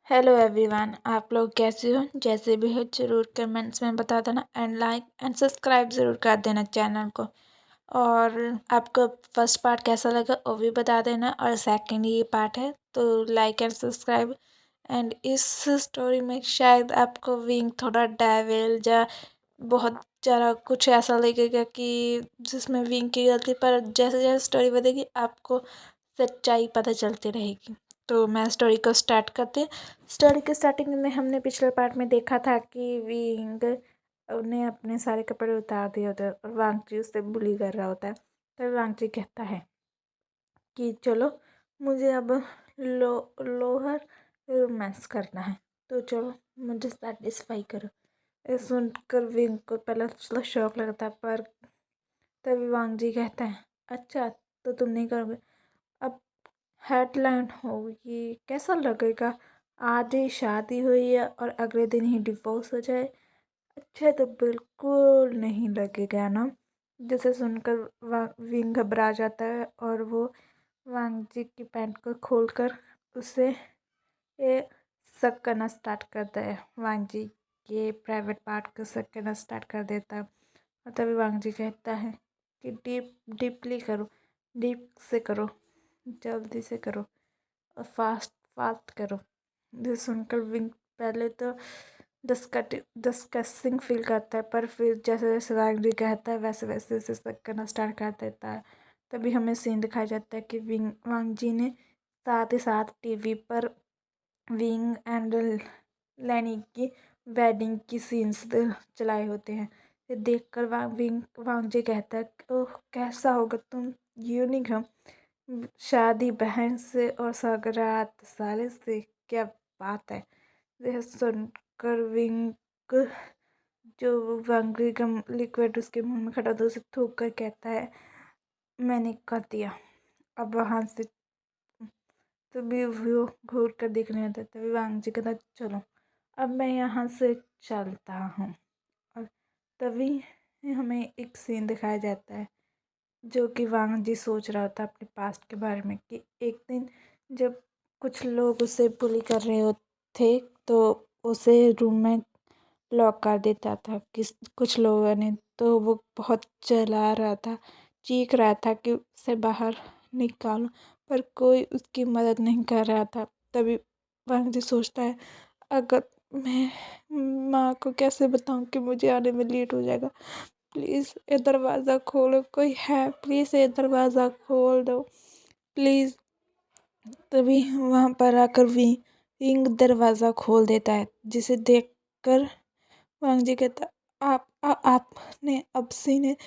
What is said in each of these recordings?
Hello everyone, आप लोग कैसे हो? जैसे भी हो ज़रूर कमेंट्स में बता देना एंड लाइक एंड सब्सक्राइब ज़रूर कर देना चैनल को। और आपको फर्स्ट पार्ट कैसा लगा वो भी बता देना, और सेकंड ये पार्ट है तो लाइक एंड सब्सक्राइब। एंड इस स्टोरी में शायद आपको विंग थोड़ा डेविल या बहुत ज़्यादा कुछ ऐसा लगेगा कि जिसमें विंग की गलती, पर जैसे जैसे स्टोरी बढ़ेगी आपको सच्चाई पता चलती रहेगी। तो मैं स्टोरी को स्टार्ट करते हैं। स्टोरी के स्टार्टिंग में हमने पिछले पार्ट में देखा था कि विंग ने अपने सारे कपड़े उतार दिए होते हैं और वांगची उससे बुली कर रहा होता है। तो वांगची कहता है कि चलो मुझे अब लोअर रोमांस करना है, तो चलो मुझे सेटिस्फाई करो। ये सुनकर विंग को पहले थोड़ा शौक लगता है, पर तभी वांगजी कहता है अच्छा तो तुम नहीं करोगे। अब हेडलाइन होगी, कैसा लगेगा? आज ही शादी हुई है और अगले दिन ही डिवोर्स हो जाए। अच्छा तो बिल्कुल नहीं लगेगा ना। जिसे सुनकर विंग घबरा जाता है और वो वांगजी की पैंट को खोलकर उसे ये शक करना स्टार्ट करता है। वांगजी के प्राइवेट पार्ट को शक करना स्टार्ट कर देता है। और तभी वांगजी कहता है कि डीपली करो, डीप से करो, जल्दी से करो और फास्ट फास्ट करो। ये सुनकर विंग पहले तो डिस्कसिंग फील करता है, पर फिर जैसे जैसे वांगजी कहता है वैसे वैसे उसे शक करना स्टार्ट कर देता है। तभी हमें सीन दिखाया जाता है कि वांगजी ने साथ ही साथ टीवी पर विंग एंड लैनी की वेडिंग की सीन्स चलाए होते हैं। ये देखकर वांगजी कहता है ओह कैसा होगा, तुम यूनिक हो। शादी बहन से और सौगात साले से, क्या बात है। यह सुनकर विंग जो वांगजी का लिक्विड उसके मुंह में खड़ा था उसे थूक कर कहता है मैंने कर दिया। अब वहाँ से तभी वो घूर कर देखने लगता है। तभी वांगजी कहता चलो अब मैं यहाँ से चलता हूँ। और तभी हमें एक सीन दिखाया जाता है जो कि वांगजी सोच रहा था अपने पास्ट के बारे में कि एक दिन जब कुछ लोग उसे बुली कर रहे थे तो उसे रूम में लॉक कर देता था कुछ लोगों ने। तो वो बहुत चिल्ला रहा था, चीख रहा था कि उसे बाहर निकालो, पर कोई उसकी मदद नहीं कर रहा था। तभी वांगजी सोचता है अगर मैं माँ को कैसे बताऊँ कि मुझे आने में लेट हो जाएगा। प्लीज़ ये दरवाज़ा खोलो, कोई है प्लीज़ ये दरवाज़ा खोल दो प्लीज़। तभी वहाँ पर आकर विंग दरवाज़ा खोल देता है, जिसे देखकर वांगजी कहता आपने अब सी ने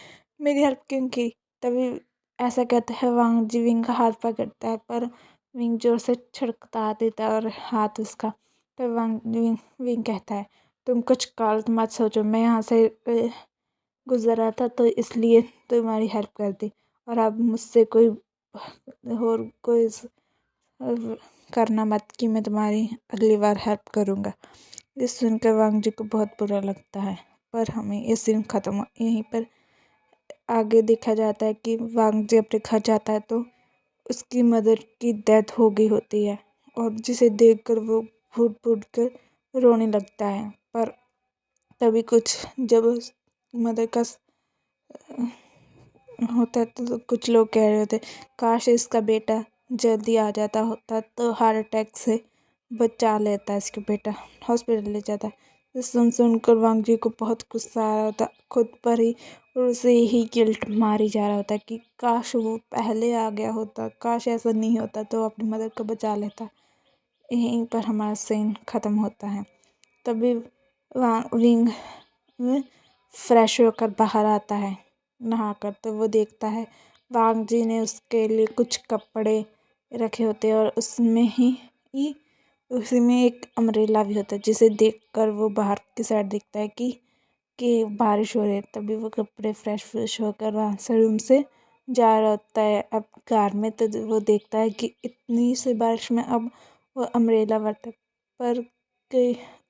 मेरी हेल्प क्यों की। तभी ऐसा कहता है वांगजी विंग का हाथ पकड़ता है, पर विंग जोर से छटकता देता है और हाथ उसका। तब विंग कहता है तुम कुछ गलत मत सोचो, मैं यहाँ से गुजर रहा था तो इसलिए तुम्हारी हेल्प कर दी, और अब मुझसे कोई और कोई करना मत कि मैं तुम्हारी अगली बार हेल्प करूँगा। ये सुनकर वांगजी को बहुत बुरा लगता है, पर हमें ये सीन ख़त्म यहीं पर आगे देखा जाता है कि वांगजी अपने घर जाता है तो उसकी मदर की डेथ हो गई होती है, और जिसे देखकर वो फूट फूट कर रोने लगता है। पर तभी कुछ जब उस मदर का होता है तो कुछ लोग कह रहे होते काश इसका बेटा जल्दी आ जाता होता तो हार्ट अटैक से बचा लेता है इसके बेटा, हॉस्पिटल ले जाता। ये सुनकर वांगजी को बहुत गुस्सा आ रहा होता खुद पर ही, और उसे ही गिल्ट मारी जा रहा होता कि काश वो पहले आ गया होता, काश ऐसा नहीं होता तो अपनी मदर को बचा लेता। यहीं पर हमारा सीन ख़त्म होता है। तभी विंग फ्रेश होकर बाहर आता है नहाकर, तो वो देखता है वांगजी ने उसके लिए कुछ कपड़े रखे होते हैं और उसी में एक अम्ब्रेला भी होता है, जिसे देखकर वो बाहर की साइड देखता है कि बारिश हो रही है। तभी वो कपड़े फ्रेश होकर वहाँ से रूम से जा रहा होता है अब कार में। तो वो देखता है कि इतनी सी बारिश में अब वो अम्ब्रेला बरता, पर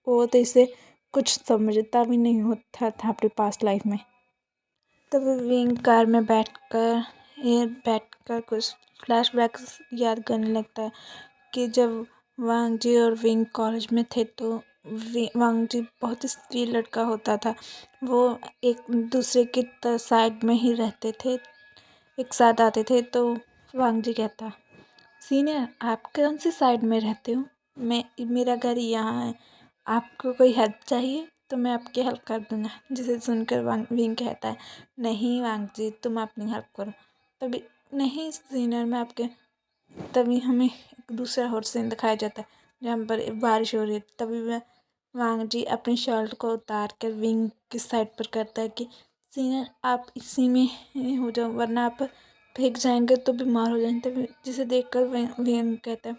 वो तो इसे कुछ समझता भी नहीं होता था अपनी पास्ट लाइफ में। तब विंग कार में बैठकर कुछ फ्लैशबैक्स याद करने लगता है कि जब वांग जी और विंग कॉलेज में थे तो वांग जी बहुत ही स्त्री लड़का होता था। वो एक दूसरे के साइड में ही रहते थे, एक साथ आते थे। तो वांग जी कहता, सीनियर आप कौन सी साइड में रहते हो? मेरा घर यहाँ है, आपको कोई हेल्प चाहिए तो मैं आपकी हेल्प कर दूंगा। जिसे सुनकर विंग कहता है, नहीं वांग जी तुम अपनी हेल्प करो। तभी, नहीं सीनियर मैं आपके। तभी हमें एक दूसरा और सीन दिखाया जाता है जहाँ पर बारिश हो रही है। तभी वह वांग जी अपनी शर्ट को उतार कर विंग की साइड पर करता है कि सीनियर आप इसी में हो जाओ वरना आप भीग जाएंगे तो बीमार हो जाएंगे। तभी जिसे देखकर विंग कहता है,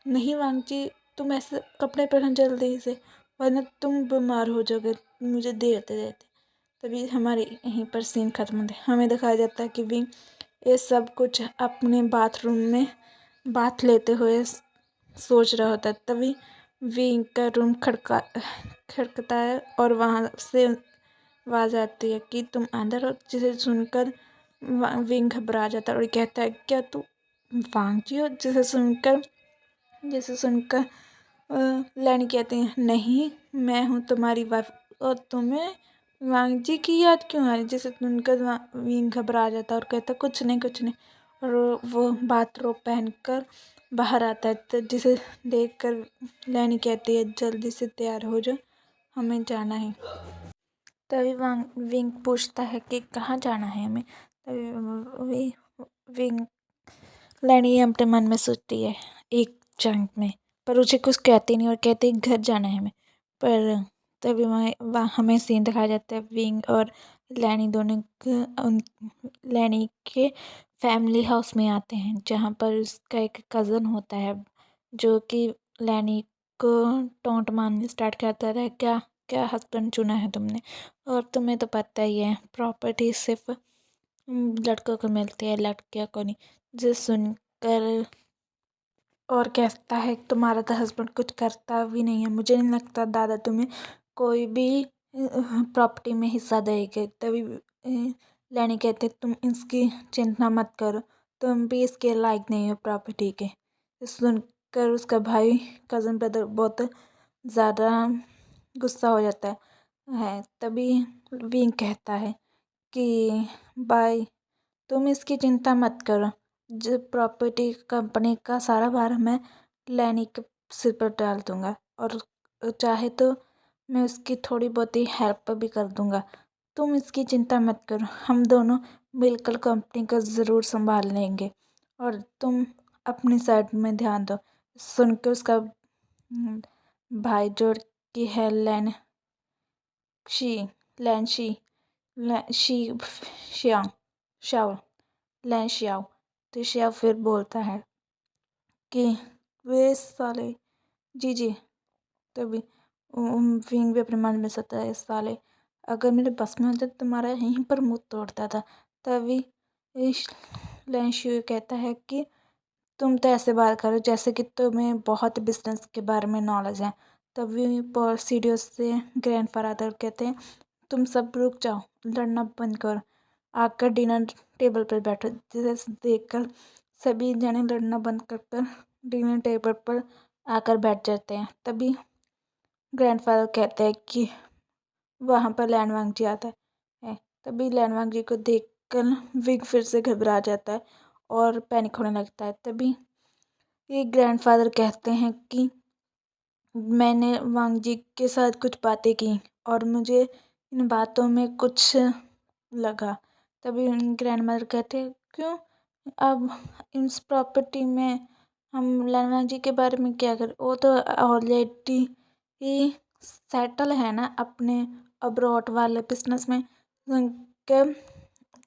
नहीं वांग जी तुम ऐसे कपड़े पहनो जल्दी से वरना तुम बीमार हो जाओगे मुझे देखते देखते। तभी हमारे यहीं पर सीन खत्म होता है। हमें दिखाया जाता है कि विंग ये सब कुछ अपने बाथरूम में बाथ लेते हुए सोच रहा होता है। तभी विंग का रूम खड़कता है और वहाँ से आवाज़ आती है कि तुम अंदर हो। जिसे सुनकर विंग घबरा जाता है और कहता है, क्या तू वांग जी हो? जिसे सुनकर लैनी कहती है, नहीं मैं हूँ तुम्हारी वाइफ और तुम्हें वांग जी की याद क्यों आ रही? जिसे सुनकर विंग घबरा जाता है और कहता कुछ नहीं कुछ नहीं। और वो बाथरोब पहनकर बाहर आता है। तो जिसे देखकर लैनी कहती है, जल्दी से तैयार हो जाओ हमें जाना है। तभी विंग पूछता है कि कहाँ जाना है हमें। तभी विंग लैनी अपने मन में सोचती है एक चंक में, पर उसे कुछ कहती नहीं और कहती घर जाना है हमें। पर तभी वहाँ हमें सीन दिखाया जाता है विंग और लैनी दोनों लैनी के फैमिली हाउस में आते हैं जहाँ पर उसका एक कज़न होता है जो कि लैनी को टोंट मारने स्टार्ट करता है, क्या क्या हस्बैंड चुना है तुमने और तुम्हें तो पता ही है प्रॉपर्टी सिर्फ लड़कों को मिलती है लड़कियों को नहीं। जो सुनकर और कहता है तुम्हारा तो हस्बैंड कुछ करता भी नहीं है, मुझे नहीं लगता दादा तुम्हें कोई भी प्रॉपर्टी में हिस्सा देंगे। तभी लैनी कहते तुम इसकी चिंता मत करो, तुम भी इसके लायक नहीं हो प्रॉपर्टी के। सुनकर उसका भाई कज़न ब्रदर बहुत ज़्यादा गुस्सा हो जाता है। तभी विंग कहता है कि भाई तुम इसकी चिंता मत करो, जो प्रॉपर्टी कंपनी का सारा भार मैं लैनी के सिर पर डाल दूंगा और चाहे तो मैं उसकी थोड़ी बहुत ही हेल्प भी कर दूंगा। तुम इसकी चिंता मत करो, हम दोनों मिलकर कंपनी को ज़रूर संभाल लेंगे और तुम अपनी साइड में ध्यान दो। सुनकर उसका भाई जोड़ की है शी लैन शी शी श्याओ शाओ लैन श्याओ। तो श्याओ फिर बोलता है कि वे साले जी जी। तभी विंग भी अपने मन में सोचता है साले अगर मेरे बस में होता तो तुम्हारा यहीं पर मुंह तोड़ता था। तभी लैन शिव कहता है कि तुम तो ऐसे बात करो जैसे कि तुम्हें बहुत बिजनेस के बारे में नॉलेज है। तभी सीढ़ियों से ग्रैंडफादर कहते हैं, तुम सब रुक जाओ, लड़ना बंद करो, आकर डिनर टेबल पर बैठो। जिसे देखकर सभी जने लड़ना बंद कर डिनर टेबल पर आकर बैठ जाते हैं। तभी ग्रैंडफादर कहते हैं कि वहाँ पर लैंडवांग जी आता है। तभी लैंडवांग जी को देखकर विग फिर से घबरा जाता है और पैनिक होने लगता है। तभी ये ग्रैंडफादर कहते हैं कि मैंने वांग जी के साथ कुछ बातें की और मुझे इन बातों में कुछ लगा। तभी ग्रैंड मदर कहते हैं, क्यों? अब इस प्रॉपर्टी में हम लैंडवांग जी के बारे में क्या करें? वो तो ऑलरेडी ही सेटल है ना अपने अब्रॉड वाले बिजनेस में। सुनकर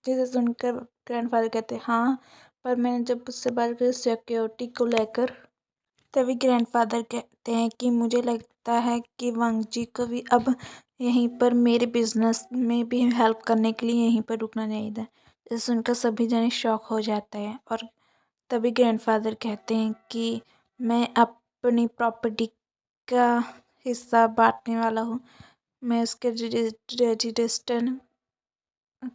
जिसे सुनकर ग्रैंडफादर कहते हैं, हाँ पर मैंने जब उससे बात की सिक्योरिटी को लेकर। तभी ग्रैंडफादर कहते हैं कि मुझे लगता है कि वांग जी को भी अब यहीं पर मेरे बिजनेस में भी हेल्प करने के लिए यहीं पर रुकना चाहिए था। इसे सुनकर सभी जने शॉक हो जाते हैं और तभी ग्रैंडफादर कहते हैं कि मैं अपनी प्रॉपर्टी का हिस्सा बांटने वाला हूँ, मैं उसके रजिस्ट्रेशन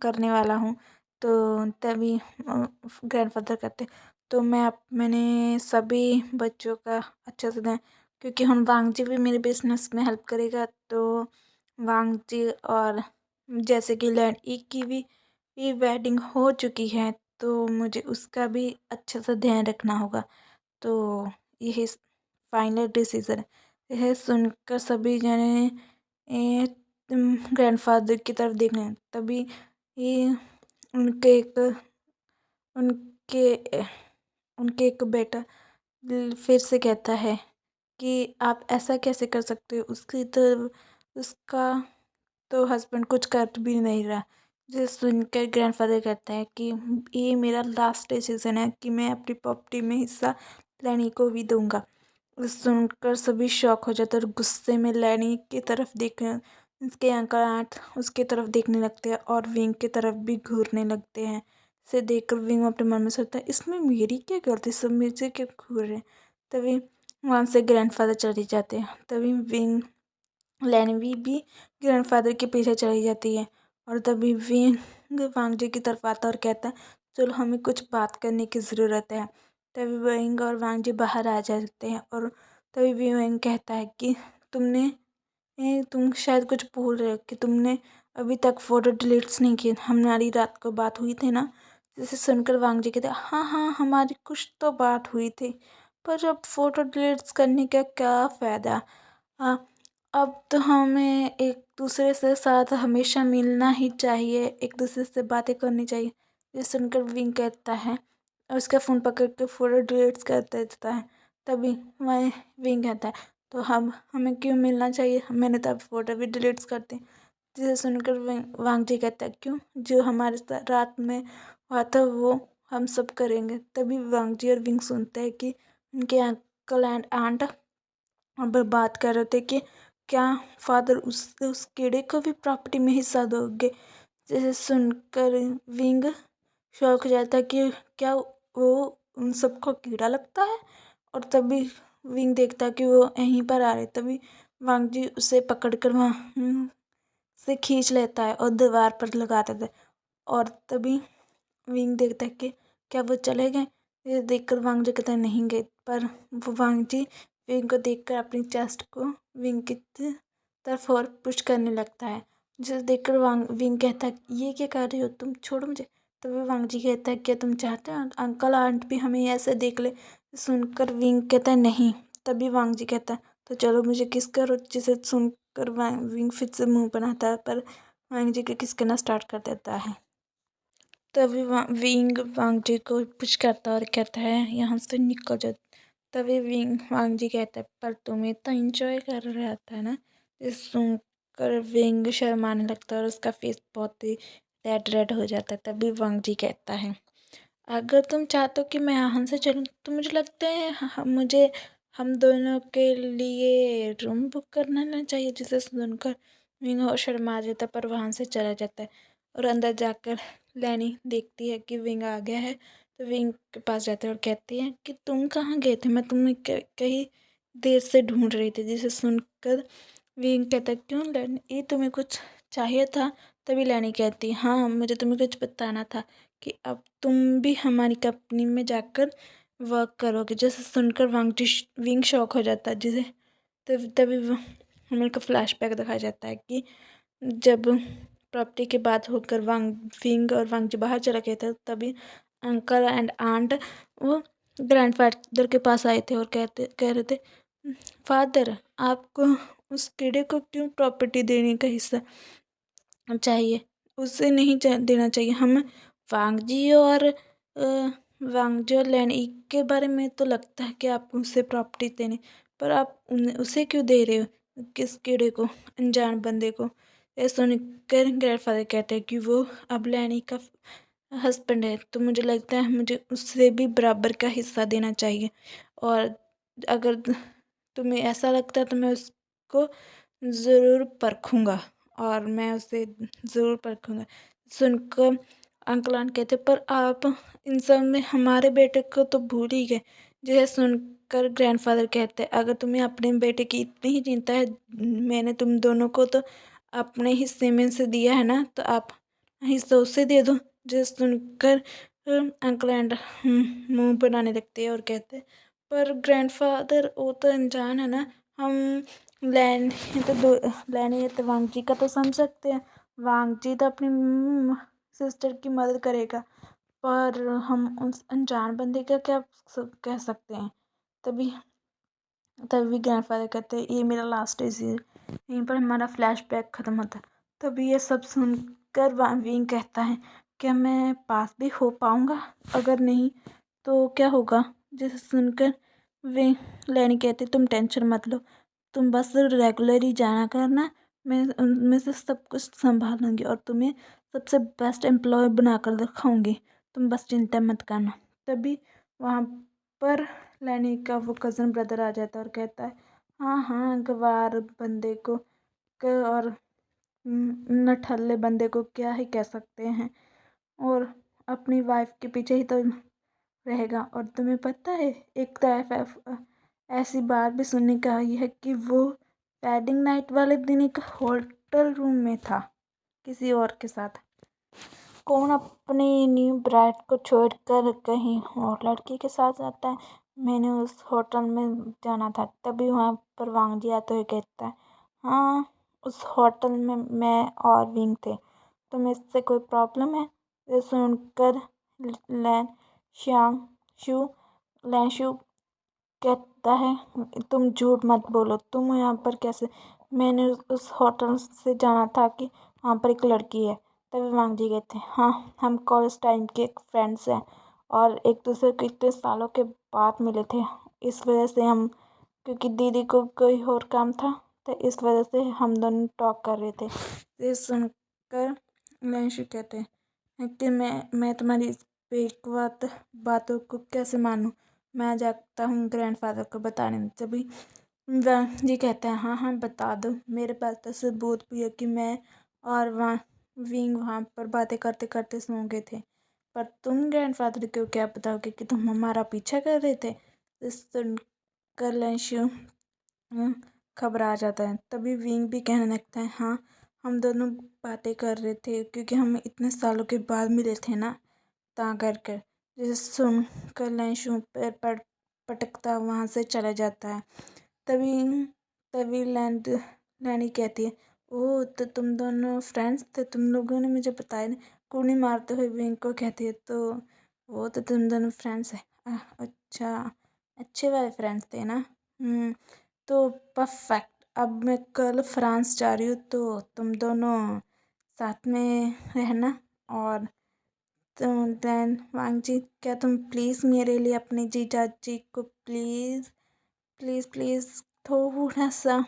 करने वाला हूँ। तो तभी ग्रैंडफादर कहते तो मैंने सभी बच्चों का अच्छे से ध्यान, क्योंकि हम वांगजी भी मेरे बिजनेस में हेल्प करेगा, तो वांगजी और जैसे कि लैंड ई की भी वेडिंग हो चुकी है, तो मुझे उसका भी अच्छे से ध्यान रखना होगा। तो यही फाइनल डिसीजन है। यह सुनकर सभी जने ग्रैंडफादर की तरफ देखने लगे। तभी ये उनके एक उनके उनके एक बेटा फिर से कहता है कि आप ऐसा कैसे कर सकते हो, उसका तो हस्बैंड कुछ कर भी नहीं रहा। जिसे सुनकर ग्रैंडफादर कहता है कि ये मेरा लास्ट डिसीजन है कि मैं अपनी प्रॉपर्टी में हिस्सा लैनी को भी दूंगा। सुनकर सभी शॉक हो जाते और गुस्से में लैनी की तरफ देखने, उसके अंकल आंट उसकी तरफ देखने लगते हैं और विंग की तरफ भी घूरने लगते हैं। इसे देखकर विंग अपने मन में सोचता है, इसमें मेरी क्या गलती, सब मुझे क्यों घूर रहे हैं। तभी वहाँ से ग्रैंडफादर चले जाते हैं। तभी विंग लैनी भी ग्रैंडफादर के पीछे चली जाती है और तभी विंग वांगजी की तरफ आता और कहता है, चलो हमें कुछ बात करने की ज़रूरत है। तभी विंग और वांगजी बाहर आ जाते हैं और तभी विंग कहता है कि तुम शायद कुछ भूल रहे हो कि तुमने अभी तक फ़ोटो डिलीट्स नहीं किए। हमारी रात को बात हुई थी ना। जिसे सुनकर वांगजी कहते, हाँ हाँ हमारी कुछ तो बात हुई थी, पर अब फ़ोटो डिलीट्स करने का क्या फ़ायदा। हाँ, अब तो हमें एक दूसरे से साथ हमेशा मिलना ही चाहिए, एक दूसरे से बातें करनी चाहिए। ये सुनकर विंग कहता है और उसका फ़ोन पकड़ के फ़ोटो डिलीट्स कर देता है। तभी वह विंग कहता है, तो हम हमें क्यों मिलना चाहिए, मैंने तो अब फ़ोटो भी डिलीट्स कर दी। जिसे सुनकर वांगजी कहता है, क्यों, जो हमारे साथ रात में हुआ था वो हम सब करेंगे। तभी वांगजी और विंग सुनते हैं कि उनके अंकल एंड आंट अब बात कर रहे थे कि क्या फादर उस कीड़े को भी प्रॉपर्टी में हिस्सा दोगे। जिसे सुनकर विंग शौक हो जाता है कि क्या वो उन सबको कीड़ा लगता है। और तभी विंग देखता है कि वो यहीं पर आ रहे। तभी वांगजी उसे पकड़कर वहाँ से खींच लेता है और दीवार पर लगा देता है। और तभी विंग देखता है कि क्या वो चले गए। ये देखकर वांगजी कहता है, नहीं गए। पर वो वांगजी विंग को देखकर अपनी चेस्ट को विंग की तरफ और पुश करने लगता है। जिसे देखकर विंग कहता है, ये क्या कर रहे हो तुम, छोड़ो मुझे। तभी वांगजी कहता है, क्या तुम चाहते हो अंकल आंट भी हमें ऐसे देख ले। सुनकर विंग कहता है, नहीं। तभी वांगजी कहता है, तो चलो मुझे किस करो। जिसे सुनकर विंग फिर से मुंह बनाता है, पर वांगजी के किस करना स्टार्ट कर देता है। तभी विंग वांगजी को पुश करता और कहता है, यहाँ से निकल जाओ। तभी विंग वांगजी कहता है, पर तुम्हें तो इंजॉय कर रहा था ना। इस सुनकर विंग शर्माने लगता है और उसका फेस बहुत ही रेड रेड हो जाता है। तभी वांगजी कहता है, अगर तुम चाहते हो कि मैं यहाँ से चलूँ तो मुझे लगता है मुझे हम दोनों के लिए रूम बुक करना चाहिए। जिसे सुनकर विंग और शर्मा जाता है, पर वहाँ से चला जाता है और अंदर जाकर लैनी देखती है कि विंग आ गया है। तो विंग के पास जाते हैं और कहती है कि तुम कहाँ गए थे, मैं तुम्हें कहीं देर से ढूंढ रही थी। जिसे सुनकर विंग कहता है, क्यों लैनी, ये तुम्हें कुछ चाहिए था। तभी लैनी कहती है, हाँ मुझे तुम्हें कुछ बताना था कि अब तुम भी हमारी कंपनी में जाकर वर्क करोगे। जैसे सुनकर विंग शॉक हो जाता है। जिसे तभी हमें का फ्लैशबैक दिखाया जाता है कि जब प्रॉपर्टी की बात होकर विंग और वांगजी बाहर चला गए थे, तभी अंकल एंड आंट वो ग्रैंडफादर के पास आए थे और कह रहे थे, फादर आपको उस कीड़े को क्यों प्रॉपर्टी देने का हिस्सा चाहिए, उसे नहीं देना चाहिए। हम वांगजी और लैनी के बारे में तो लगता है कि आप उसे प्रॉपर्टी देने, पर आप उसे क्यों दे रहे हो, किस कीड़े को, अनजान बंदे को। ये सुनकर ग्रैंडफादर कहते हैं कि वो अब लैनी का हस्बैंड है, तो मुझे लगता है मुझे उससे भी बराबर का हिस्सा देना चाहिए। और अगर तुम्हें ऐसा लगता है तो मैं उसको ज़रूर परखूँगा और मैं उसे ज़रूर परखूँगा। सुनकर अंकल आंट कहते, पर आप इन सब में हमारे बेटे को तो भूल ही गए। यह सुनकर ग्रैंडफादर कहते, अगर तुम्हें अपने बेटे की इतनी ही चिंता है, मैंने तुम दोनों को तो अपने हिस्से में से दिया है ना, तो आप हिस्सा उसे दे दो। जो सुनकर अंकल एंड मुंह बनाने लगते हैं और कहते हैं, पर ग्रैंडफादर वो तो अनजान है ना, हम लैनी तो वांग जी का तो समझ सकते हैं, वांग जी तो अपनी सिस्टर की मदद करेगा, पर हम उस अनजान बंदे का क्या कह सकते हैं। तभी तभी ग्रैंडफादर कहते हैं ये मेरा लास्ट डेज है। यहीं पर हमारा फ्लैशबैक ख़त्म होता है। तभी ये सब सुनकर विंग कहता है, क्या मैं पास भी हो पाऊँगा? अगर नहीं तो क्या होगा? जिसे सुनकर वे लैनी कहती, तुम टेंशन मत लो, तुम बस रेगुलर ही जाना करना, मैं उनमें से सब कुछ संभाल लूँगी और तुम्हें सबसे बेस्ट एम्प्लॉय बनाकर दिखाऊँगी, तुम बस चिंता मत करना। तभी वहाँ पर लैनी का वो कज़न ब्रदर आ जाता है और कहता है, हाँ हाँ, गँवार बंदे को और नठल्ले बंदे को क्या ही कह सकते हैं, और अपनी वाइफ के पीछे ही तो रहेगा। और तुम्हें पता है, एक तो ऐसी बात भी सुनने को आई है कि वो वेडिंग नाइट वाले दिन एक होटल रूम में था किसी और के साथ। कौन अपनी न्यू ब्राइड को छोड़कर कहीं और लड़की के साथ जाता है? मैंने उस होटल में जाना था। तभी वहाँ पर वांग जी आते हुए कहता है, हाँ, उस होटल में मैं और विंग थे। तुम्हें इससे कोई प्रॉब्लम है? ये सुनकर लैन श्यांग शू लैशु कहता है, तुम झूठ मत बोलो, तुम यहाँ पर कैसे? मैंने उस होटल से जाना था कि वहाँ पर एक लड़की है। तभी वांग जी कहते हैं, हाँ, हम कॉलेज टाइम के एक फ्रेंड्स हैं और एक दूसरे को इतने सालों के बाद मिले थे। इस वजह से हम, क्योंकि दीदी को कोई और काम था, तो इस वजह से हम दोनों टॉक कर रहे थे। ये सुनकर लैशु कहते हैं कि मैं तुम्हारी इस बेवकूफ़ बातों को कैसे मानूं? मैं जाता हूँ ग्रैंडफादर को बताने। तभी जी कहते हैं, हाँ हाँ, बता दो, मेरे पास तो सबूत भी है कि मैं और विंग वहाँ पर बातें करते करते सो गए थे। पर तुम ग्रैंडफादर को क्या बताओगे कि तुम हमारा पीछा कर रहे थे? इस सुनकर लैशु घबरा जाता है। तभी विंग भी कहने लगता है, हाँ, हम दोनों बातें कर रहे थे क्योंकि हम इतने सालों के बाद मिले थे ना, ता करके। जिसे सुनकर लैशु पैर पटकता वहाँ से चला जाता है। तभी तभी लैनी कहती है, ओह, तो तुम दोनों फ्रेंड्स थे, तुम लोगों ने मुझे बताया नहीं। कूनी मारते हुए विंग को कहती है, तो वो तो तुम दोनों फ्रेंड्स हैं। अच्छा, अच्छे वाले फ्रेंड्स थे ना। तो परफेक्ट, अब मैं कल फ्रांस जा रही हूँ, तो तुम दोनों साथ में रहना। और तो देन वांग जी, क्या तुम प्लीज़ मेरे लिए अपने जीजा जी को प्लीज़ प्लीज़ प्लीज़ थोड़ा सा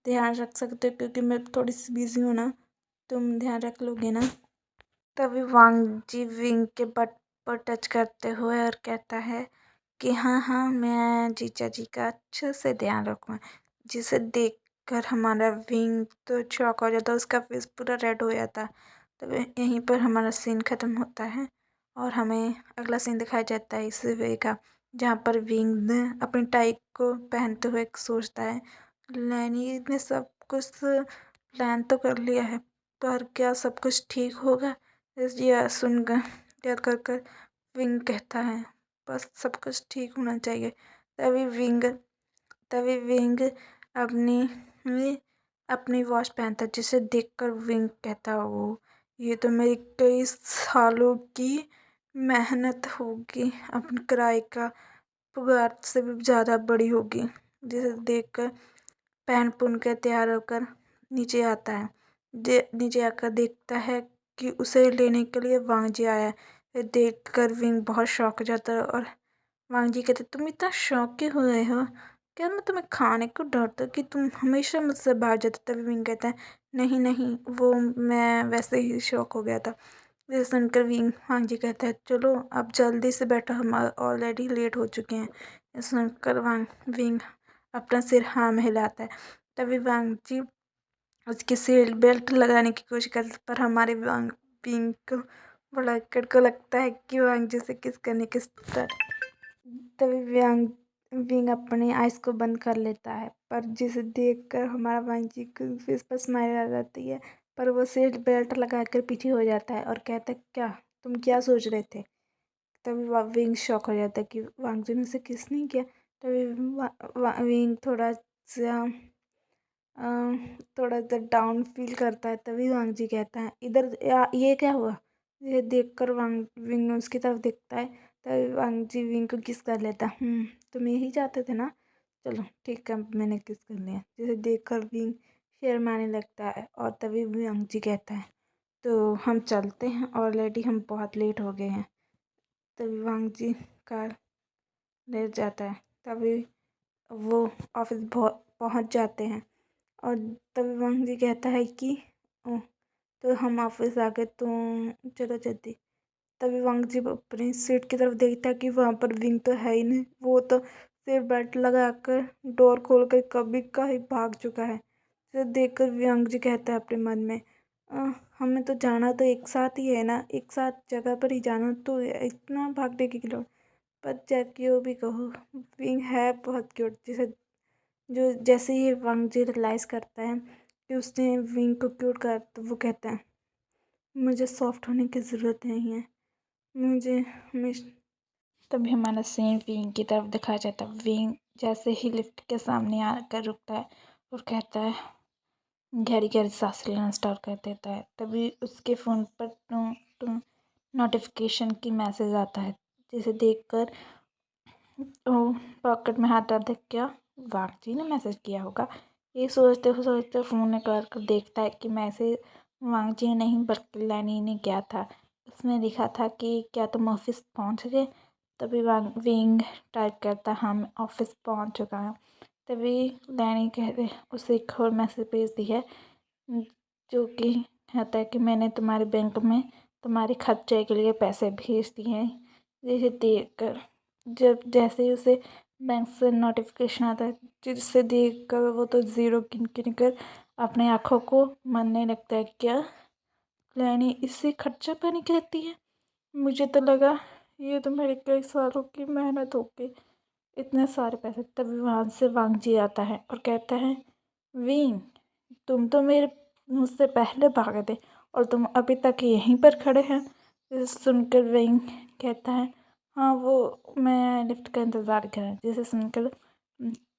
ध्यान रख सकते हो, क्योंकि मैं थोड़ी सी बिजी हूँ ना, तुम ध्यान रख लोगे ना? तभी वांग जी विंग के बट पर टच करते हुए और कहता है कि हाँ हाँ, मैं जीजा जी का अच्छे से ध्यान रखूँगा। जिसे देखकर हमारा विंग तो शॉक हो जाता, उसका फेस पूरा रेड हो जाता। तब यहीं पर हमारा सीन ख़त्म होता है और हमें अगला सीन दिखाया जाता है इस वे का, जहाँ पर विंग अपनी टाई को पहनते हुए सोचता है, लैनी ने सब कुछ प्लान तो कर लिया है, पर क्या सब कुछ ठीक होगा? यह सुनकर याद कर कर विंग कहता है, बस सब कुछ ठीक होना चाहिए। तभी विंग तभी विंग अपनी अपनी वॉच पहनता है, जिसे देखकर विंग कहता है, वो ये तो मेरी कई सालों की मेहनत होगी, अपनी किराए का पगार से भी ज़्यादा बड़ी होगी। जिसे देखकर पहन पुन कर तैयार होकर नीचे आता है। नीचे आकर देखता है कि उसे लेने के लिए वांग जी आया है। ये देखकर विंग बहुत शॉक हो जाता है और वांग जी कहते, तुम इतना शौक क्यों हुए हो? क्या मैं तुम्हें खाने को डरता कि तुम हमेशा मुझसे भाग जाते? तभी विंग कहता है, नहीं नहीं, वो मैं वैसे ही शौक हो गया था। ये सुनकर वांग जी कहता है, चलो अब जल्दी से बैठो, हम ऑलरेडी लेट हो चुके हैं। ये सुनकर विंग अपना सिर हाँ में हिलाता है। तभी वांग जी उसकी सीट बेल्ट लगाने की कोशिश करते, पर हमारे विंग को बुलाकर को लगता है कि वांग जी से किस करने की तभी विंग अपनी आइस को बंद कर लेता है, पर जिसे देखकर हमारा वांग जी को फेस पर स्माइल आ जाती है, पर वो सीट बेल्ट लगा कर पीछे हो जाता है और कहता है, क्या तुम क्या सोच रहे थे? तभी विंग शॉक हो जाता है कि वांगजी ने उसे किस नहीं किया। तभी विंग अ, थोड़ा सा डाउन फील करता है। तभी वांगजी कहता है इधर ये क्या हुआ। ये देखकर विंग उसकी तरफ देखता है। तभी वांगजी विंग को किस कर लेता है। तुम यही चाहते थे ना, चलो ठीक है मैंने किस कर लिया। जिसे देखकर विंग शर्माने लगता है और तभी वांगजी कहता है तो हम चलते हैं, ऑलरेडी हम बहुत लेट हो गए हैं। तभी वांगजी कार ले जाता है। तभी वो ऑफिस पहुंच जाते हैं और तभी वांगजी कहता है कि "ओह, तो हम ऑफिस आ गए तो चलो जल्दी"। तभी वांगजी अपनी सीट की तरफ देखता है कि वहाँ पर विंग तो है ही नहीं। वो तो सिर्फ बेल्ट लगाकर डोर खोल कर कभी का ही भाग चुका है। इसे देखकर वांगजी कहता है अपने मन में हमें तो जाना तो एक साथ ही है ना, एक साथ जगह पर ही जाना, तो इतना भागने की लोड़। पर जो भी कहो, विंग है बहुत क्यूट। जैसे ही वांगजी रियलाइज़ करता है कि उसने विंग को क्यूट कर, तो वो कहता है मुझे सॉफ्ट होने की ज़रूरत नहीं है, मुझे हमेशा। तभी हमारा सीन विंग की तरफ दिखाया जाता है। विंग जैसे ही लिफ्ट के सामने आकर रुकता है और कहता है गहरी गहरी सांस लेना स्टार्ट कर देता है। तभी उसके फ़ोन पर नोटिफिकेशन की मैसेज आता है, जिसे देखकर वो पॉकेट में हाथ डालता है, क्या वांगजी ने मैसेज किया होगा। ये सोचते सोचते फ़ोन निकाल कर देखता है कि मैसेज वांगजी ने नहीं बल्कि लैनी ने किया था। उसमें लिखा था कि क्या तुम ऑफिस पहुंच गए। तभी विंग टाइप करता हाँ मैं ऑफिस पहुंच चुका हूँ। तभी लैनी कहते उसे एक और मैसेज भेज दी है, जो कि कहता है कि मैंने तुम्हारे बैंक में तुम्हारे खर्चे के लिए पैसे भेज दिए हैं। जिसे देखकर जैसे ही उसे बैंक से नोटिफिकेशन आता है, जिसे देखकर वो तो ज़ीरो गिन गिन कर अपने आँखों को मानने लगता है, क्या लैनी इससे खर्चा पानी कहती है। मुझे तो लगा ये तो मेरे कई सालों की मेहनत हो गई, इतने सारे पैसे। तभी वहाँ से वांगजी आता है और कहता है विंग तुम तो मुझसे पहले भागे थे और तुम अभी तक यहीं पर खड़े हैं। जिसे सुनकर विंग कहता है हाँ वो मैं लिफ्ट का इंतज़ार कर रहा हूँ। जिसे सुनकर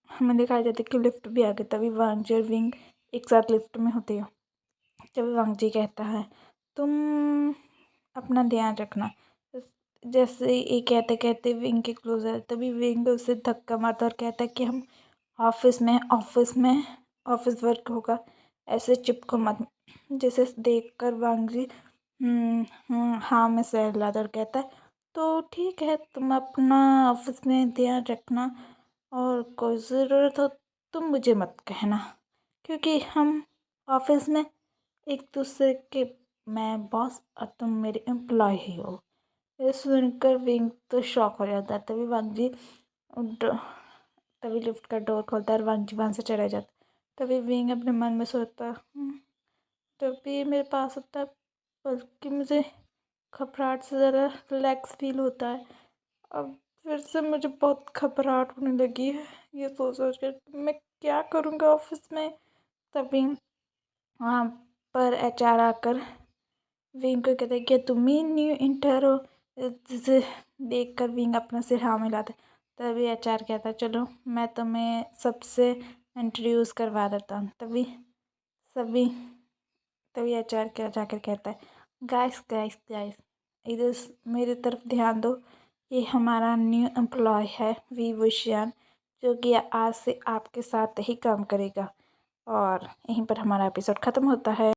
हमें दिखाई देता है कि लिफ्ट भी आ गई। तभी वांगजी और विंग एक साथ लिफ्ट में होते हो। तभी वांगजी कहता है तुम अपना ध्यान रखना। जैसे ये कहते कहते विंग के क्लोज है, तभी विंग उसे धक्का मारता और कहता है कि हम ऑफिस में ऑफिस वर्क होगा, ऐसे चिपको मत। जिसे देखकर वांगजी हाँ में सर हिलाता और कहता है तो ठीक है, तुम अपना ऑफिस में ध्यान रखना और कोई ज़रूरत हो तुम मुझे मत कहना, क्योंकि हम ऑफिस में एक दूसरे के, मैं बॉस और तुम मेरे एम्प्लॉय ही हो। ये सुनकर विंग तो शॉक हो जाता है। तभी लिफ्ट का डोर खोलता है और वांगजी वहाँ से चला जाता है। तभी विंग अपने मन में सोचता तभी मेरे पास होता है, बल्कि मुझे घबराहट से ज़रा रिलैक्स फील होता है। अब फिर से मुझे बहुत घबराहट होने लगी है ये सोच कर मैं क्या करूँगा ऑफिस में। तभी वहाँ पर एचआर आकर विंग को कहते हैं कि तुम ही न्यू इंटर हो। जिसे देख कर विंग अपना सिर हाँ मिलाता है। तभी एचआर कहता है चलो मैं तुम्हें सबसे इंट्रोड्यूस करवा देता हूँ। सभी तभी एचआर क्या जाकर कहता है गाइस गाइस गाइस इधर मेरी तरफ ध्यान दो, ये हमारा न्यू एम्प्लॉय है वी विशियान, जो कि आज से आपके साथ ही काम करेगा। और यहीं पर हमारा एपिसोड ख़त्म होता है।